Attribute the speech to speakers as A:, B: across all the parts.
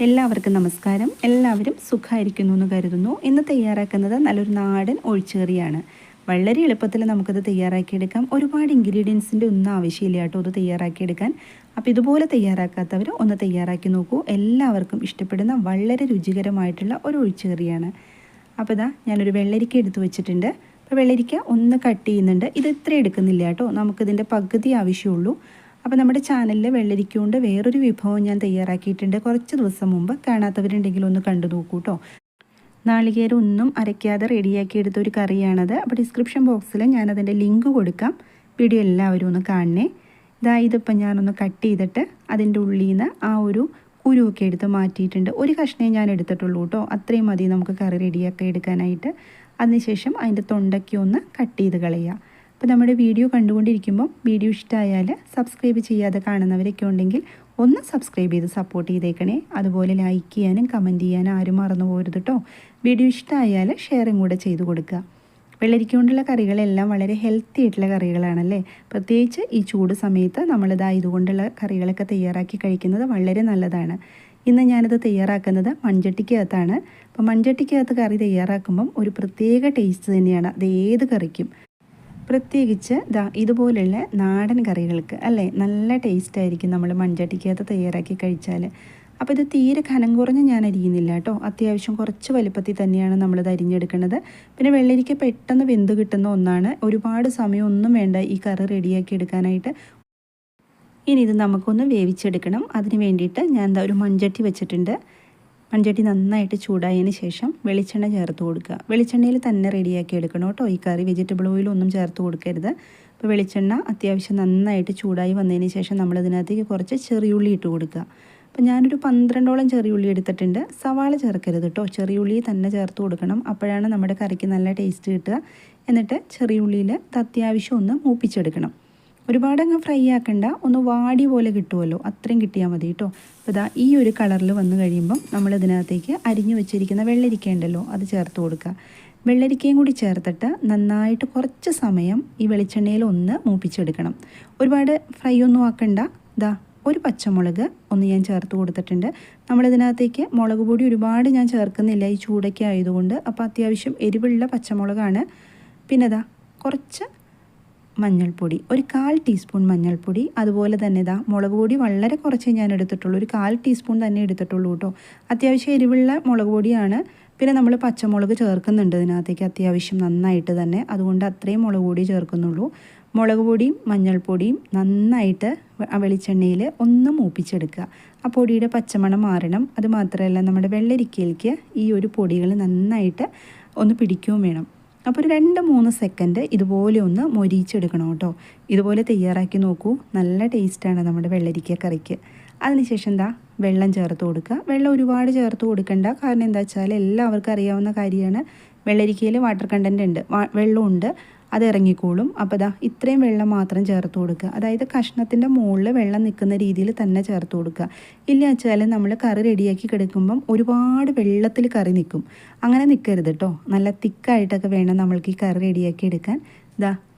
A: എല്ലാവർക്കും നമസ്കാരം. എല്ലാവരും സുഖമായിരിക്കുന്നു എന്ന് കരുതുന്നു. ഇന്ന് തയ്യാറാക്കുന്നത് നല്ലൊരു നാടൻ ഒഴിച്ചുകറിയാണ്. വളരെ എളുപ്പത്തിൽ നമുക്കത് തയ്യാറാക്കിയെടുക്കാം. ഒരുപാട് ഇൻഗ്രീഡിയൻസിൻ്റെ ഒന്നും ആവശ്യമില്ല കേട്ടോ ഇത് തയ്യാറാക്കിയെടുക്കാൻ. അപ്പോൾ ഇതുപോലെ തയ്യാറാക്കാത്തവർ ഒന്ന് തയ്യാറാക്കി നോക്കൂ. എല്ലാവർക്കും ഇഷ്ടപ്പെടുന്ന വളരെ രുചികരമായിട്ടുള്ള ഒരു ഒഴിച്ചുകറിയാണ്. അപ്പോൾ ഇതാ ഞാനൊരു വെള്ളരിക്ക എടുത്ത് വെച്ചിട്ടുണ്ട്. അപ്പോൾ വെള്ളരിക്ക ഒന്ന് കട്ട് ചെയ്യുന്നുണ്ട്. ഇത് ഇത്ര എടുക്കുന്നില്ല കേട്ടോ, നമുക്കിതിൻ്റെ പകുതി ആവശ്യമുള്ളൂ. അപ്പോൾ നമ്മുടെ ചാനലിൽ വെള്ളരിക്ക കൊണ്ട് വേറൊരു വിഭവം ഞാൻ തയ്യാറാക്കിയിട്ടുണ്ട്. കുറച്ച് ദിവസം മുമ്പ്. കാണാത്തവരുണ്ടെങ്കിൽ ഒന്ന് കണ്ടു നോക്കൂ കേട്ടോ. നാളികേരം ഒന്നും അരയ്ക്കാതെ റെഡിയാക്കി എടുത്ത ഒരു കറിയാണത്. അപ്പോൾ ഡിസ്ക്രിപ്ഷൻ ബോക്സിൽ ഞാനതിൻ്റെ ലിങ്ക് കൊടുക്കാം. വീഡിയോ എല്ലാവരും ഒന്ന് കാണണേ. ഇതിപ്പോൾ ഞാനൊന്ന് കട്ട് ചെയ്തിട്ട് അതിൻ്റെ ഉള്ളിൽ നിന്ന് ആ ഒരു കുരുവൊക്കെ എടുത്ത് മാറ്റിയിട്ടുണ്ട്. ഒരു കഷ്ണേ ഞാൻ എടുത്തിട്ടുള്ളൂ കേട്ടോ, അത്രയും മതി നമുക്ക് കറി റെഡിയാക്കി എടുക്കാനായിട്ട്. അതിനുശേഷം അതിൻ്റെ തൊണ്ടയ്ക്ക് ഒന്ന് കട്ട് ചെയ്ത് കളയുക. അപ്പോൾ നമ്മുടെ വീഡിയോ കണ്ടുകൊണ്ടിരിക്കുമ്പം വീഡിയോ ഇഷ്ടമായാൽ സബ്സ്ക്രൈബ് ചെയ്യാതെ കാണുന്നവരൊക്കെ ഉണ്ടെങ്കിൽ ഒന്ന് സബ്സ്ക്രൈബ് ചെയ്ത് സപ്പോർട്ട് ചെയ്തേക്കണേ. അതുപോലെ ലൈക്ക് ചെയ്യാനും കമൻറ്റ് ചെയ്യാനും ആരും മറന്നു പോകരുത് കേട്ടോ. വീഡിയോ ഇഷ്ടമായാൽ ഷെയറും കൂടെ ചെയ്ത് കൊടുക്കുക. വെള്ളരിക്ക കൊണ്ടുള്ള കറികളെല്ലാം വളരെ ഹെൽത്തി ആയിട്ടുള്ള കറികളാണല്ലേ. പ്രത്യേകിച്ച് ഈ ചൂട് സമയത്ത് ഇതുകൊണ്ടുള്ള കറികളൊക്കെ തയ്യാറാക്കി കഴിക്കുന്നത് വളരെ നല്ലതാണ്. ഇന്ന് ഞാനിത് തയ്യാറാക്കുന്നത് മൺചട്ടിക്കകത്താണ്. അപ്പോൾ മൺചട്ടിക്കകത്ത് കറി തയ്യാറാക്കുമ്പം ഒരു പ്രത്യേക ടേസ്റ്റ് തന്നെയാണ് അത് ഏത് കറിക്കും. പ്രത്യേകിച്ച് ഇതുപോലുള്ള നാടൻ കറികൾക്ക് അല്ലേ, നല്ല ടേസ്റ്റ് ആയിരിക്കും നമ്മൾ മൺചട്ടിക്കകത്ത് തയ്യാറാക്കി കഴിച്ചാൽ. അപ്പോൾ ഇത് തീരെ കനം കുറഞ്ഞ് ഞാൻ അരിയുന്നില്ല കേട്ടോ, അത്യാവശ്യം കുറച്ച് വലുപ്പത്തിൽ തന്നെയാണ് നമ്മളിത് അരിഞ്ഞെടുക്കുന്നത്. പിന്നെ വെള്ളരിക്ക പെട്ടെന്ന് വെന്ത് കിട്ടുന്ന ഒന്നാണ്. ഒരുപാട് സമയമൊന്നും വേണ്ട ഈ കറി റെഡിയാക്കി എടുക്കാനായിട്ട്. ഇനി ഇത് നമുക്കൊന്ന് വേവിച്ചെടുക്കണം. അതിന് വേണ്ടിയിട്ട് ഞാൻ ഒരു മൺചട്ടി വെച്ചിട്ടുണ്ട്. മൺചട്ടി നന്നായിട്ട് ചൂടായതിന് ശേഷം വെളിച്ചെണ്ണ ചേർത്ത് കൊടുക്കുക. വെളിച്ചെണ്ണയിൽ തന്നെ റെഡിയാക്കി എടുക്കണം കേട്ടോ ഈ കറി. വെജിറ്റബിൾ ഓയിലൊന്നും ചേർത്ത് കൊടുക്കരുത്. അപ്പോൾ വെളിച്ചെണ്ണ അത്യാവശ്യം നന്നായിട്ട് ചൂടായി വന്നതിന് ശേഷം നമ്മളിതിനകത്തേക്ക് കുറച്ച് ചെറിയുള്ളി ഇട്ട് കൊടുക്കുക. അപ്പോൾ ഞാനൊരു 12ഓളം ചെറിയുള്ളി എടുത്തിട്ടുണ്ട്. സവാള ചേർക്കരുത് കേട്ടോ, ചെറിയുള്ളി തന്നെ ചേർത്ത് കൊടുക്കണം. അപ്പോഴാണ് നമ്മുടെ കറിക്ക് നല്ല ടേസ്റ്റ് കിട്ടുക. എന്നിട്ട് ചെറിയുള്ളിയിൽ അത്യാവശ്യം ഒന്ന് മൂപ്പിച്ചെടുക്കണം. ഒരുപാടങ്ങ് ഫ്രൈ ആക്കണ്ട, ഒന്ന് വാടി പോലെ കിട്ടുമല്ലോ, അത്രയും കിട്ടിയാൽ മതി കേട്ടോ. അപ്പോൾ ഈ ഒരു കളറിൽ വന്നു കഴിയുമ്പം നമ്മളിതിനകത്തേക്ക് അരിഞ്ഞു വെച്ചിരിക്കുന്ന വെള്ളരിക്ക ഉണ്ടല്ലോ അത് ചേർത്ത് കൊടുക്കുക. വെള്ളരിക്കയും കൂടി ചേർത്തിട്ട് നന്നായിട്ട് കുറച്ച് സമയം ഈ വെളിച്ചെണ്ണയിൽ ഒന്ന് മൂപ്പിച്ചെടുക്കണം. ഒരുപാട് ഫ്രൈ ഒന്നും ആക്കണ്ട. ഒരു പച്ചമുളക് ഒന്ന് ഞാൻ ചേർത്ത് കൊടുത്തിട്ടുണ്ട്. നമ്മളിതിനകത്തേക്ക് മുളക് പൊടി ഒരുപാട് ഞാൻ ചേർക്കുന്നില്ല ഈ ചൂടൊക്കെ ആയതുകൊണ്ട്. അപ്പോൾ അത്യാവശ്യം എരിവുള്ള പച്ചമുളകാണ്. പിന്നെ കുറച്ച് മഞ്ഞൾപ്പൊടി, ഒരു 1/4 ടീസ്പൂൺ മഞ്ഞൾപ്പൊടി. അതുപോലെ തന്നെ മുളക് പൊടി വളരെ കുറച്ചേ ഞാൻ എടുത്തിട്ടുള്ളൂ, ഒരു 1/4 ടീസ്പൂൺ തന്നെ എടുത്തിട്ടുള്ളൂ കേട്ടോ. അത്യാവശ്യം എരിവുള്ള മുളക് പൊടിയാണ്. പിന്നെ നമ്മൾ പച്ചമുളക് ചേർക്കുന്നുണ്ട് ഇതിനകത്തേക്ക് അത്യാവശ്യം നന്നായിട്ട് തന്നെ, അതുകൊണ്ട് അത്രയും മുളക് പൊടി ചേർക്കുന്നുള്ളൂ. മുളക് പൊടിയും മഞ്ഞൾപ്പൊടിയും നന്നായിട്ട് വെളിച്ചെണ്ണയിൽ ഒന്ന് മൂപ്പിച്ചെടുക്കുക. ആ പൊടിയുടെ പച്ചമണം മാറണം. അത് മാത്രമല്ല നമ്മുടെ വെള്ളരിക്കയിലേക്ക് ഈ ഒരു പൊടികൾ നന്നായിട്ട് ഒന്ന് പിടിക്കുകയും വേണം. അപ്പോൾ ഒരു 2-3 സെക്കൻഡ് ഇതുപോലെ ഒന്ന് മൊരിച്ചെടുക്കണം കേട്ടോ. ഇതുപോലെ തയ്യാറാക്കി നോക്കൂ, നല്ല ടേസ്റ്റാണ് നമ്മുടെ വെള്ളരിക്ക കറിക്ക്. അതിനുശേഷം വെള്ളം ചേർത്ത് കൊടുക്കുക. വെള്ളം ഒരുപാട് ചേർത്ത് കൊടുക്കണ്ട, കാരണം എന്താ വെച്ചാൽ എല്ലാവർക്കും അറിയാവുന്ന കാര്യമാണ്, വെള്ളരിക്കയിൽ വാട്ടർ കണ്ടൻറ്റ് ഉണ്ട്, വെള്ളമുണ്ട്, അത് ഇറങ്ങിക്കോളും. അപ്പോൾ ഇത്രയും വെള്ളം മാത്രം ചേർത്ത് കൊടുക്കുക. അതായത് കഷ്ണത്തിൻ്റെ മുകളിൽ വെള്ളം നിൽക്കുന്ന രീതിയിൽ തന്നെ ചേർത്ത് കൊടുക്കുക. ഇല്ല വെച്ചാൽ നമ്മൾ കറി റെഡിയാക്കി കിടക്കുമ്പം ഒരുപാട് വെള്ളത്തിൽ കറി നിൽക്കും. അങ്ങനെ നിൽക്കരുത് കേട്ടോ. നല്ല തിക്കായിട്ടൊക്കെ വേണം നമ്മൾക്ക് ഈ കറി റെഡിയാക്കി എടുക്കാൻ.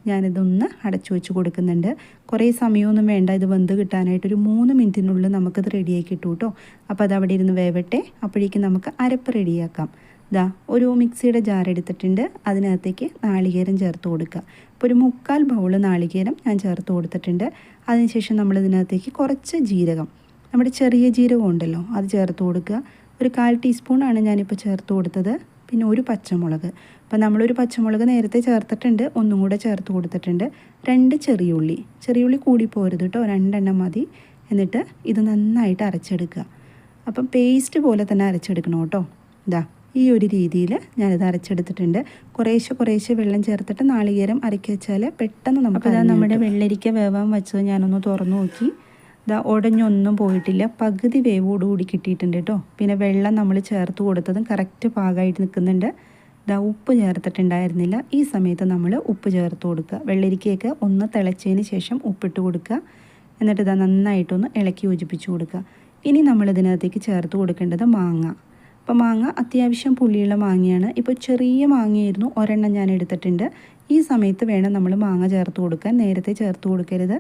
A: ഞാനിതൊന്ന് അടച്ചു വെച്ച് കൊടുക്കുന്നുണ്ട്. കുറേ സമയമൊന്നും വേണ്ട, ഇത് വെന്ത് കിട്ടാനായിട്ട് ഒരു 3 മിനിറ്റിനുള്ളിൽ നമുക്കിത് റെഡിയാക്കി കിട്ടും കേട്ടോ. അപ്പോൾ അത് അവിടെ ഇരുന്ന് വേവട്ടെ. അപ്പോഴേക്കും നമുക്ക് അരപ്പ് റെഡിയാക്കാം. ഒരു മിക്സിയുടെ ജാർ എടുത്തിട്ടുണ്ട്. അതിനകത്തേക്ക് നാളികേരം ചേർത്ത് കൊടുക്കുക. ഇപ്പോൾ ഒരു 3/4 ബൗള് നാളികേരം ഞാൻ ചേർത്ത് കൊടുത്തിട്ടുണ്ട്. അതിനുശേഷം നമ്മളിതിനകത്തേക്ക് കുറച്ച് ജീരകം, നമ്മുടെ ചെറിയ ജീരകം ഉണ്ടല്ലോ അത് ചേർത്ത് കൊടുക്കുക. ഒരു 1/4 ടീസ്പൂണാണ് ഞാനിപ്പോൾ ചേർത്ത് കൊടുത്തത്. പിന്നെ ഒരു പച്ചമുളക്, അപ്പോൾ നമ്മളൊരു പച്ചമുളക് നേരത്തെ ചേർത്തിട്ടുണ്ട്, ഒന്നും കൂടെ ചേർത്ത് കൊടുത്തിട്ടുണ്ട്. 2 ചെറിയുള്ളി കൂടി പോരുത് കേട്ടോ, 2 എണ്ണം മതി. എന്നിട്ട് ഇത് നന്നായിട്ട് അരച്ചെടുക്കുക. അപ്പം പേസ്റ്റ് പോലെ തന്നെ അരച്ചെടുക്കണം കേട്ടോ. ഈ ഒരു രീതിയിൽ ഞാനിത് അരച്ചെടുത്തിട്ടുണ്ട്. കുറേശ്ശെ വെള്ളം ചേർത്തിട്ട് നാളികേരം അരക്കി വെച്ചാൽ പെട്ടെന്ന് നമുക്ക് നമ്മുടെ വെള്ളരിക്ക വേവാൻ വെച്ചത് ഞാനൊന്ന് തുറന്നു നോക്കി. ഉടഞ്ഞൊന്നും പോയിട്ടില്ല, പകുതി വേവോടുകൂടി കിട്ടിയിട്ടുണ്ട് കേട്ടോ. പിന്നെ വെള്ളം നമ്മൾ ചേർത്ത് കൊടുത്തതും കറക്റ്റ് പാകമായിട്ട് നിൽക്കുന്നുണ്ട്. ഉപ്പ് ചേർത്തിട്ടുണ്ടായിരുന്നില്ല. ഈ സമയത്ത് നമ്മൾ ഉപ്പ് ചേർത്ത് കൊടുക്കുക. വെള്ളരിക്കയൊക്കെ ഒന്ന് തിളച്ചതിന് ശേഷം ഉപ്പിട്ട് കൊടുക്കുക. എന്നിട്ട് നന്നായിട്ടൊന്ന് ഇളക്കി യോജിപ്പിച്ച് കൊടുക്കുക. ഇനി നമ്മളിതിനകത്തേക്ക് ചേർത്ത് കൊടുക്കേണ്ടത് മാങ്ങ. അപ്പോൾ മാങ്ങ അത്യാവശ്യം പുളിയുള്ള മാങ്ങയാണ്. ഇപ്പോൾ ചെറിയ മാങ്ങയായിരുന്നു, ഒരെണ്ണം ഞാൻ എടുത്തിട്ടുണ്ട്. ഈ സമയത്ത് വേണം നമ്മൾ മാങ്ങ ചേർത്ത് കൊടുക്കാൻ, നേരത്തെ ചേർത്ത് കൊടുക്കരുത്.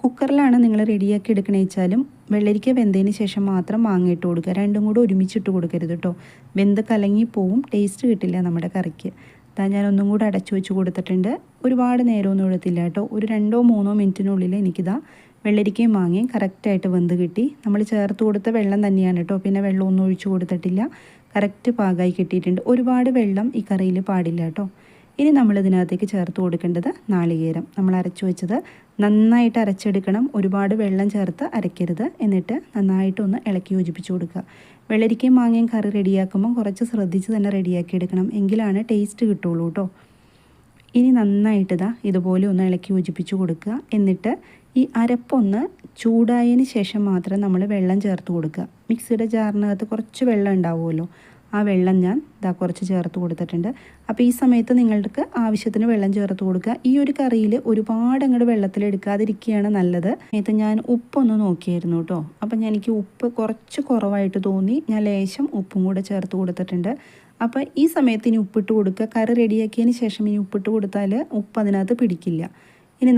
A: കുക്കറിലാണ് നിങ്ങൾ റെഡിയാക്കി എടുക്കണേ വെച്ചാലും വെള്ളരിക്ക വെന്തതിന് ശേഷം മാത്രം മാങ്ങ ഇട്ട് കൊടുക്കുക. രണ്ടും കൂടെ ഒരുമിച്ചിട്ട് കൊടുക്കരുത് കേട്ടോ. വെന്ത് കലങ്ങി പോവും, ടേസ്റ്റ് കിട്ടില്ല നമ്മുടെ കറിക്ക്. അതാ ഞാൻ ഒന്നും കൂടെ അടച്ചു വെച്ച് കൊടുത്തിട്ടുണ്ട്. ഒരുപാട് നേരമൊന്നും എടുത്തില്ല കേട്ടോ. ഒരു 2-3 മിനിറ്റിനുള്ളിൽ എനിക്കിതാ വെള്ളരിക്കയും മാങ്ങയും കറക്റ്റായിട്ട് വെന്ത് കിട്ടി. നമ്മൾ ചേർത്ത് കൊടുത്ത വെള്ളം തന്നെയാണ് കേട്ടോ, പിന്നെ വെള്ളമൊന്നും ഒഴിച്ചു കൊടുത്തിട്ടില്ല. കറക്റ്റ് പാകമായി കിട്ടിയിട്ടുണ്ട്. ഒരുപാട് വെള്ളം ഈ കറിയിൽ പാടില്ല കേട്ടോ. ഇനി നമ്മൾ ഇതിനകത്തേക്ക് ചേർത്ത് കൊടുക്കേണ്ടത് നാളികേരം. നമ്മൾ അരച്ചു വെച്ചത് നന്നായിട്ട് അരച്ചെടുക്കണം. ഒരുപാട് വെള്ളം ചേർത്ത് അരയ്ക്കരുത്. എന്നിട്ട് നന്നായിട്ടൊന്ന് ഇളക്കി യോജിപ്പിച്ച് കൊടുക്കുക. വെള്ളരിക്കയും മാങ്ങയും കറി റെഡിയാക്കുമ്പോൾ കുറച്ച് ശ്രദ്ധിച്ച് തന്നെ റെഡിയാക്കി എടുക്കണം, എങ്കിലാണ് ടേസ്റ്റ് കിട്ടുള്ളൂ കേട്ടോ. ഇനി നന്നായിട്ട് ഇതുപോലെ ഒന്ന് ഇളക്കി യോജിപ്പിച്ച് കൊടുക്കുക. എന്നിട്ട് ഈ അരപ്പൊന്ന് ചൂടായതിന് ശേഷം മാത്രം നമ്മൾ വെള്ളം ചേർത്ത് കൊടുക്കുക. മിക്സിയുടെ ജാറിനകത്ത് കുറച്ച് വെള്ളം ഉണ്ടാവുമല്ലോ, ആ വെള്ളം ഞാൻ കുറച്ച് ചേർത്ത് കൊടുത്തിട്ടുണ്ട്. അപ്പോൾ ഈ സമയത്ത് നിങ്ങൾക്ക് ആവശ്യത്തിന് വെള്ളം ചേർത്ത് കൊടുക്കുക. ഈ ഒരു കറിയിൽ ഒരുപാട് അങ്ങോട്ട് വെള്ളത്തിലെടുക്കാതിരിക്കുകയാണ് നല്ലത്. ഇത് ഞാൻ ഉപ്പൊന്ന് നോക്കിയായിരുന്നു കേട്ടോ. അപ്പം എനിക്ക് ഉപ്പ് കുറച്ച് കുറവായിട്ട് തോന്നി. ഞാൻ ലേശം ഉപ്പും കൂടെ ചേർത്ത് കൊടുത്തിട്ടുണ്ട്. അപ്പോൾ ഈ സമയത്ത് ഇനി ഉപ്പിട്ട് കൊടുക്കുക. കറി റെഡിയാക്കിയതിന് ശേഷം ഇനി ഉപ്പിട്ട് കൊടുത്താൽ ഉപ്പ് അതിനകത്ത് പിടിക്കില്ല. ഇനി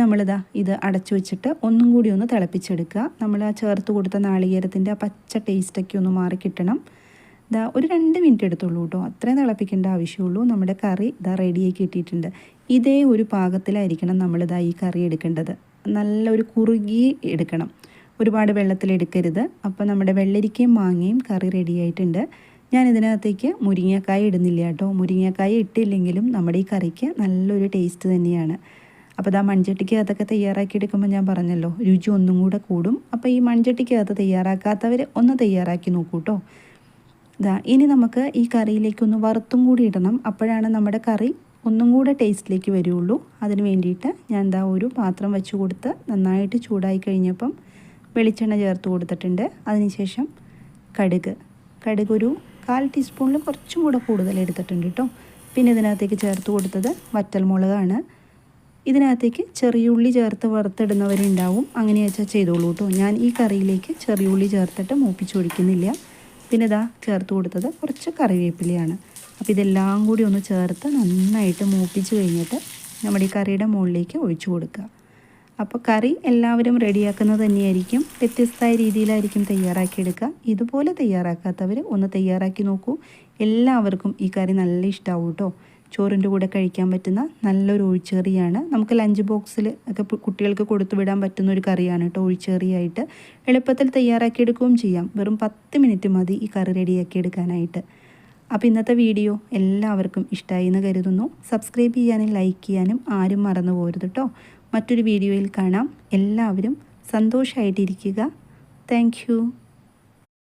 A: ഇത് അടച്ചു വെച്ചിട്ട് ഒന്നും കൂടി ഒന്ന് തിളപ്പിച്ചെടുക്കുക. നമ്മൾ ആ ചേർത്ത് കൊടുത്ത നാളികേരത്തിൻ്റെ ആ പച്ച ടേസ്റ്റൊക്കെ ഒന്ന് മാറി കിട്ടണം. ഒരു 2 മിനിറ്റ് എടുത്തുള്ളൂ കേട്ടോ. അത്രയും തിളപ്പിക്കേണ്ട ആവശ്യമുള്ളൂ. നമ്മുടെ കറി റെഡിയാക്കി കിട്ടിയിട്ടുണ്ട്. ഇതേ ഒരു പാകത്തിലായിരിക്കണം ഈ കറി എടുക്കേണ്ടത്. നല്ലൊരു കുറുകി എടുക്കണം, ഒരുപാട് വെള്ളത്തിലെടുക്കരുത്. അപ്പോൾ നമ്മുടെ വെള്ളരിക്കയും മാങ്ങയും കറി റെഡിയായിട്ടുണ്ട്. ഞാൻ ഇതിനകത്തേക്ക് മുരിങ്ങക്കായ ഇടുന്നില്ല കേട്ടോ. മുരിങ്ങക്കായ ഇട്ടില്ലെങ്കിലും നമ്മുടെ ഈ കറിക്ക് നല്ലൊരു ടേസ്റ്റ് തന്നെയാണ്. അപ്പോൾ മൺചട്ടിക്കകത്തൊക്കെ തയ്യാറാക്കി എടുക്കുമ്പോൾ ഞാൻ പറഞ്ഞല്ലോ, രുചി ഒന്നും കൂടെ കൂടും. അപ്പോൾ ഈ മൺചട്ടിക്കകത്ത് തയ്യാറാക്കാത്തവർ ഒന്ന് തയ്യാറാക്കി നോക്കൂ കേട്ടോ. ഇനി നമുക്ക് ഈ കറിയിലേക്കൊന്ന് വറുത്തും കൂടി ഇടണം. അപ്പോഴാണ് നമ്മുടെ കറി ഒന്നും കൂടെ ടേസ്റ്റിലേക്ക് വരുള്ളൂ. അതിന് വേണ്ടിയിട്ട് ഞാൻ ഒരു പാത്രം വെച്ച് കൊടുത്ത് നന്നായിട്ട് ചൂടായി കഴിഞ്ഞപ്പം വെളിച്ചെണ്ണ ചേർത്ത് കൊടുത്തിട്ടുണ്ട്. അതിനുശേഷം കടുക് ഒരു 1/4 ടീസ്പൂണിൽ കുറച്ചും കൂടെ കൂടുതൽ എടുത്തിട്ടുണ്ട് കേട്ടോ. പിന്നെ ഇതിനകത്തേക്ക് ചേർത്ത് കൊടുത്തത് വറ്റൽമുളകാണ്. ഇതിനകത്തേക്ക് ചെറിയുള്ളി ചേർത്ത് വറുത്തിടുന്നവരുണ്ടാവും, അങ്ങനെ വെച്ചാൽ ചെയ്തോളൂ കേട്ടോ. ഞാൻ ഈ കറിയിലേക്ക് ചെറിയുള്ളി ചേർത്തിട്ട് മൂപ്പിച്ചൊഴിക്കുന്നില്ല. പിന്നെ ചേർത്ത് കൊടുത്തത് കുറച്ച് കറിവേപ്പിലയാണ്. അപ്പോൾ ഇതെല്ലാം കൂടി ഒന്ന് ചേർത്ത് നന്നായിട്ട് മൂപ്പിച്ച് കഴിഞ്ഞിട്ട് നമ്മുടെ ഈ കറിയുടെ മുകളിലേക്ക് ഒഴിച്ചു കൊടുക്കുക. അപ്പോൾ കറി എല്ലാവരും റെഡിയാക്കുന്നത് തന്നെയായിരിക്കും, വ്യത്യസ്തമായ രീതിയിലായിരിക്കും തയ്യാറാക്കിയെടുക്കുക. ഇതുപോലെ തയ്യാറാക്കാത്തവർ ഒന്ന് തയ്യാറാക്കി നോക്കൂ. എല്ലാവർക്കും ഈ കറി നല്ല ഇഷ്ടമാവും കേട്ടോ. ചോറിൻ്റെ കൂടെ കഴിക്കാൻ പറ്റുന്ന നല്ലൊരു ഒഴിച്ചേറിയാണ്. നമുക്ക് ലഞ്ച് ബോക്സിൽ ഒക്കെ കുട്ടികൾക്ക് കൊടുത്തു വിടാൻ പറ്റുന്ന ഒരു കറിയാണ് കേട്ടോ. ഒഴിച്ചേറിയായിട്ട് എളുപ്പത്തിൽ തയ്യാറാക്കിയെടുക്കുകയും ചെയ്യാം. വെറും 10 മിനിറ്റ് മതി ഈ കറി റെഡിയാക്കി എടുക്കാനായിട്ട്. അപ്പോൾ ഇന്നത്തെ വീഡിയോ എല്ലാവർക്കും ഇഷ്ടമായി എന്ന് കരുതുന്നു. സബ്സ്ക്രൈബ് ചെയ്യാനും ലൈക്ക് ചെയ്യാനും ആരും മറന്നു പോകരുത് കേട്ടോ. മറ്റൊരു വീഡിയോയിൽ കാണാം. എല്ലാവരും സന്തോഷമായിട്ടിരിക്കുക. Thank you.